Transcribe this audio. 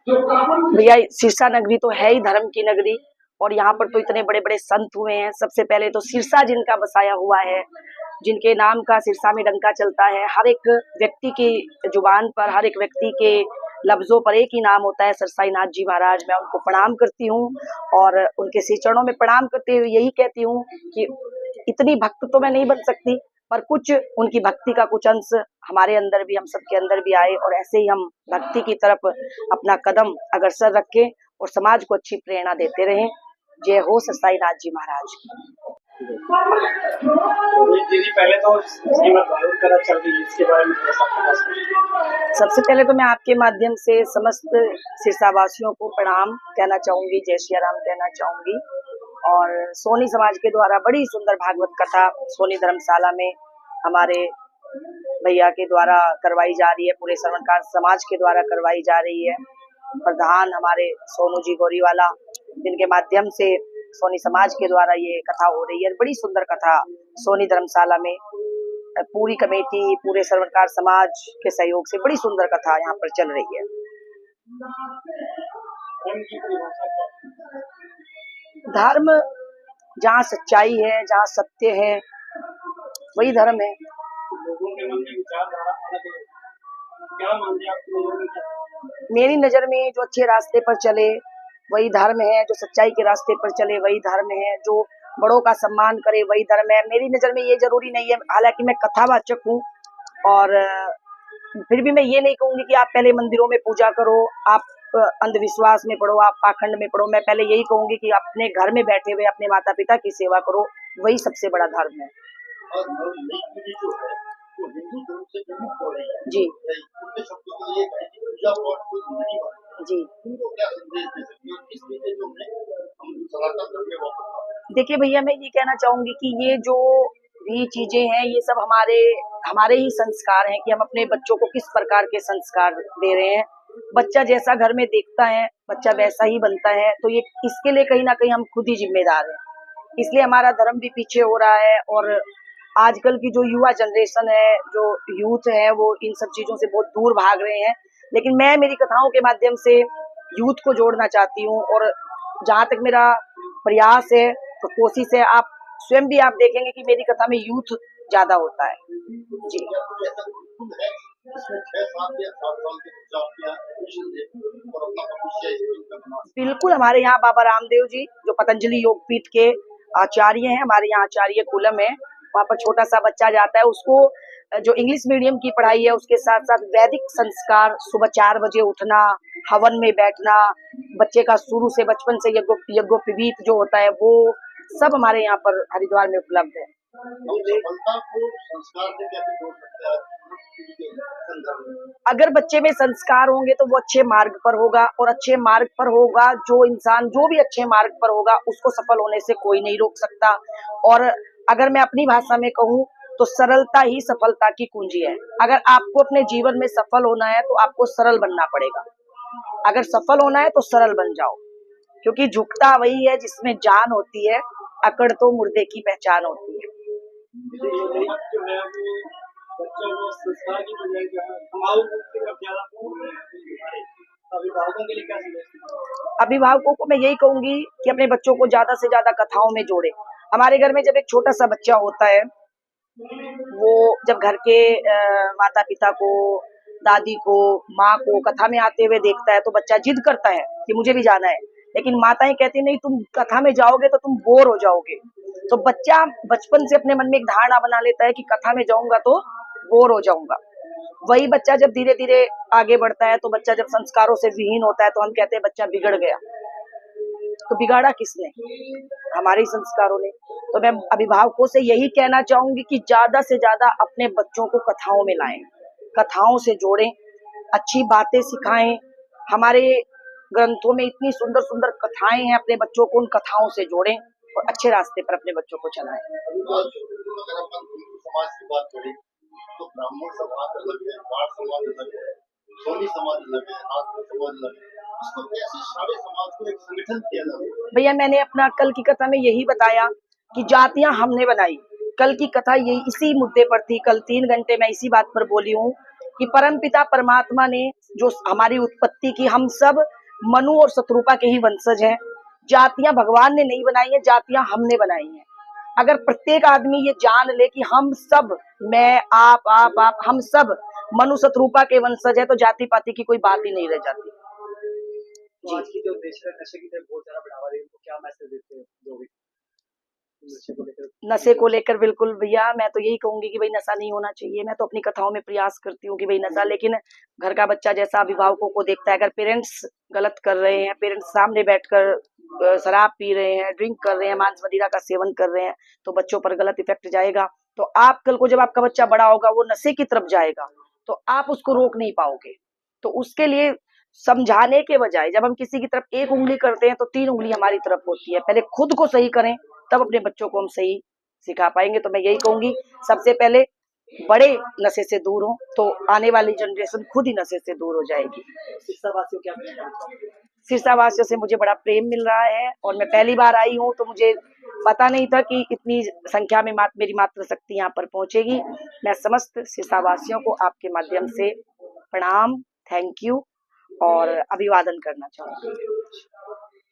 भैया सिरसा नगरी तो है ही धर्म की नगरी, और यहाँ पर तो इतने बड़े बड़े संत हुए हैं। सबसे पहले तो सिरसा जिनका बसाया हुआ है, जिनके नाम का सिरसा में डंका चलता है, हर एक व्यक्ति की जुबान पर, हर एक व्यक्ति के लफ्जों पर एक ही नाम होता है, सरसाई नाथ जी महाराज। मैं उनको प्रणाम करती हूँ और उनके श्री चरणों में प्रणाम करते हुए यही कहती हूँ कि इतनी भक्त तो मैं नहीं बन सकती, पर कुछ उनकी भक्ति का कुछ अंश हमारे अंदर भी, हम सबके अंदर भी आए, और ऐसे ही हम भक्ति की तरफ अपना कदम अग्रसर रखें और समाज को अच्छी प्रेरणा देते रहें। जय हो सरसाई नाथ जी महाराज की। दीदी पहले तो श्रीमद् भागवत कथा चल रही है, इसके बारे में सबसे पहले तो मैं आपके माध्यम से समस्त सिरसावासियों को प्रणाम कहना चाहूंगी, जय श्री राम कहना चाहूंगी। और सोनी समाज के द्वारा बड़ी सुंदर भागवत कथा सोनी धर्मशाला में हमारे भैया के द्वारा करवाई जा रही है, पूरे श्रवणकार समाज के द्वारा करवाई जा रही है। प्रधान हमारे सोनू जी गोरीवाला, जिनके माध्यम से सोनी समाज के द्वारा ये कथा हो रही है। बड़ी सुंदर कथा सोनी धर्मशाला में पूरी कमेटी, पूरे श्रवणकार समाज के सहयोग से बड़ी सुंदर कथा यहाँ पर चल रही है। धर्म जहाँ सच्चाई है, जहाँ सत्य है, वही धर्म है। लोगों के मन में विचारधारा अलग है, क्या मानते हैं आप लोगों में? मेरी नजर में जो अच्छे रास्ते पर चले वही धर्म है, जो सच्चाई के रास्ते पर चले वही धर्म है, जो बड़ों का सम्मान करे वही धर्म है। मेरी नजर में ये जरूरी नहीं है, हालांकि मैं कथावाचक हूँ, और फिर भी मैं ये नहीं कहूंगी कि आप पहले मंदिरों में पूजा करो, आप अंधविश्वास में पढ़ो, आप पाखंड में पढ़ो। मैं पहले यही कहूंगी कि अपने घर में बैठे हुए अपने माता पिता की सेवा करो, वही सबसे बड़ा धर्म है। और नई पीढ़ी जो है वो हिंदू धर्म से विमुख हो रही है जी जी। देखिए भैया, मैं ये कहना चाहूंगी कि ये जो भी चीजें हैं ये सब हमारे ही संस्कार हैं कि हम अपने बच्चों को किस प्रकार के संस्कार दे रहे हैं। बच्चा जैसा घर में देखता है बच्चा वैसा ही बनता है, तो ये इसके लिए कहीं ना कहीं हम खुद ही जिम्मेदार हैं। इसलिए हमारा धर्म भी पीछे हो रहा है, और आजकल की जो युवा जनरेशन है, जो यूथ है, वो इन सब चीजों से बहुत दूर भाग रहे हैं। लेकिन मैं मेरी कथाओं के माध्यम से यूथ को जोड़ना चाहती हूँ, और जहाँ तक मेरा प्रयास है तो कोशिश है, आप स्वयं भी आप देखेंगे कि मेरी कथा में यूथ ज्यादा होता है। जी बिल्कुल, हमारे यहाँ बाबा रामदेव जी जो पतंजलि योगपीठ के आचार्य हैं, हमारे यहाँ आचार्य कुलम है, वहाँ पर छोटा सा बच्चा जाता है, उसको जो इंग्लिश मीडियम की पढ़ाई है उसके साथ साथ वैदिक संस्कार, सुबह 4 बजे उठना, हवन में बैठना, बच्चे का शुरू से बचपन से यज्ञोपवीत जो होता है वो सब हमारे यहाँ पर हरिद्वार में उपलब्ध है। अगर बच्चे में संस्कार होंगे तो वो अच्छे मार्ग पर होगा, और अच्छे मार्ग पर होगा जो इंसान, जो भी अच्छे मार्ग पर होगा उसको सफल होने से कोई नहीं रोक सकता। और अगर मैं अपनी भाषा में कहूँ तो सरलता ही सफलता की कुंजी है। अगर आपको अपने जीवन में सफल होना है तो आपको सरल बनना पड़ेगा। अगर सफल होना है तो सरल बन जाओ, क्योंकि झुकता वही है जिसमें जान होती है, अकड़ तो मुर्दे की पहचान होती है। अभिभावकों को मैं यही कहूंगी कि अपने बच्चों को ज्यादा से ज्यादा कथाओं में जोड़े। हमारे घर में जब एक छोटा सा बच्चा होता है, वो जब घर के माता पिता को, दादी को, माँ को कथा में आते हुए देखता है तो बच्चा जिद करता है कि मुझे भी जाना है, लेकिन माताएं कहती नहीं, तुम कथा में जाओगे तो तुम बोर हो जाओगे। तो बच्चा बचपन से अपने मन में एक धारणा बना लेता है कि कथा में जाऊंगा तो बोर हो जाऊंगा। वही बच्चा जब धीरे धीरे आगे बढ़ता है, तो बच्चा जब संस्कारों से विहीन होता है तो हम कहते हैं बच्चा बिगड़ गया। तो बिगाड़ा किसने? हमारे संस्कारों ने। तो मैं अभिभावकों से यही कहना चाहूंगी कि ज्यादा से ज्यादा अपने बच्चों को कथाओं में लाएं, कथाओं से जोड़ें, अच्छी बातें सिखाएं। हमारे ग्रंथों में इतनी सुंदर सुंदर कथाएं हैं, अपने बच्चों को उन कथाओं से जोड़ें और अच्छे रास्ते पर अपने बच्चों को चलाएं। समाज की बात करें तो ब्राह्मण समाज अलग है, वाण समाज अलग है, सोनी समाज अलग है, राजपूत समाज अलग है। इसको कैसे सारे समाज को एक संगठन किया जाए? भैया, मैंने अपना कल की कथा में यही बताया कि जातियां हमने बनाई। कल की कथा यही इसी मुद्दे पर थी। कल 3 घंटे मैं इसी बात पर बोली हूँ कि परमपिता परमात्मा ने जो हमारी उत्पत्ति की, हम सब मनु और शत्रुपा के ही वंशज हैं। जातियां भगवान ने नहीं बनाई है, जातियां हमने बनाई हैं। अगर प्रत्येक आदमी ये जान ले कि हम सब, मैं, आप, हम सब मनु शत्रुपा के वंशज है, तो जाति पाति की कोई बात ही नहीं रह जाती। तो आज की जो देश है नशे की तरफ बहुत ज्यादा बढ़ावा दे रही है, उनको क्या मैसेज देते हो जो भी नशे को लेकर? बिल्कुल भैया, मैं तो यही कहूंगी कि भाई नशा नहीं होना चाहिए। मैं तो अपनी कथाओं में प्रयास करती हूँ कि भाई नशा, लेकिन घर का बच्चा जैसा अभिभावकों को देखता है, अगर पेरेंट्स गलत कर रहे हैं, पेरेंट्स सामने बैठकर शराब पी रहे हैं, ड्रिंक कर रहे हैं, मांस मदिरा का सेवन कर रहे हैं, तो बच्चों पर गलत इफेक्ट जाएगा। तो आप कल को जब आपका बच्चा बड़ा होगा, वो नशे की तरफ जाएगा, तो आप उसको रोक नहीं पाओगे। तो उसके लिए समझाने के बजाय जब हम किसी की तरफ एक उंगली करते हैं, तो 3 उंगली हमारी तरफ होती है। पहले खुद को सही करें, तब अपने बच्चों को हम सही सिखा पाएंगे। तो मैं यही कहूंगी, सबसे पहले बड़े नशे से दूर हो, तो आने वाली जनरेशन खुद ही नशे से दूर हो जाएगी। सिरसावासियों क्या कहना चाहते हैं? सिरसावासियों से मुझे बड़ा प्रेम मिल रहा है, और मैं पहली बार आई हूँ, तो मुझे पता नहीं था कि इतनी संख्या में मेरी मातृशक्ति यहाँ पर पहुंचेगी। मैं समस्त सिरसावासियों को आपके माध्यम से प्रणाम, थैंक यू और अभिवादन करना चाहूंगी।